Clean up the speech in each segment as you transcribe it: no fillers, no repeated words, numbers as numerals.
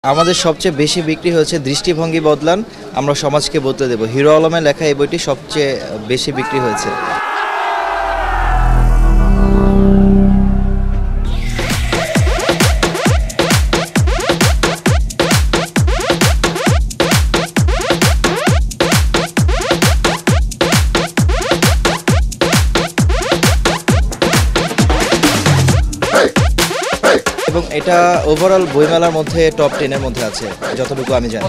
আমাদের সবচেয়ে বেশি বিক্রি হয়েছে দৃষ্টিভঙ্গি বদলান, আমরা সমাজকে বদলে দেব। হিরো আলমের লেখা এই বইটি সবচেয়ে বেশি বিক্রি হয়েছে। এবং এটা ওভারঅল বইমেলার মধ্যে টপ 10 এর মধ্যে আছে যতটুকু আমি জানি।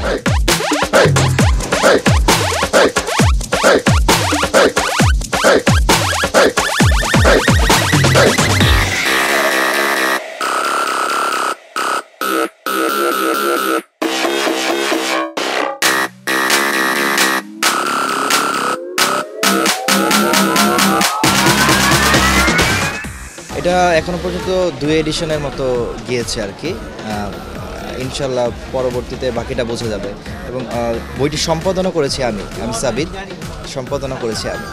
এটা এখনো পর্যন্ত 2 এডিশনের মতো গিয়েছে আর কি। ইনশাল্লাহ পরবর্তীতে বাকিটা বোঝা যাবে। এবং বইটি সম্পাদনা করেছি আমি সাবিত, সম্পাদনা করেছি আমি।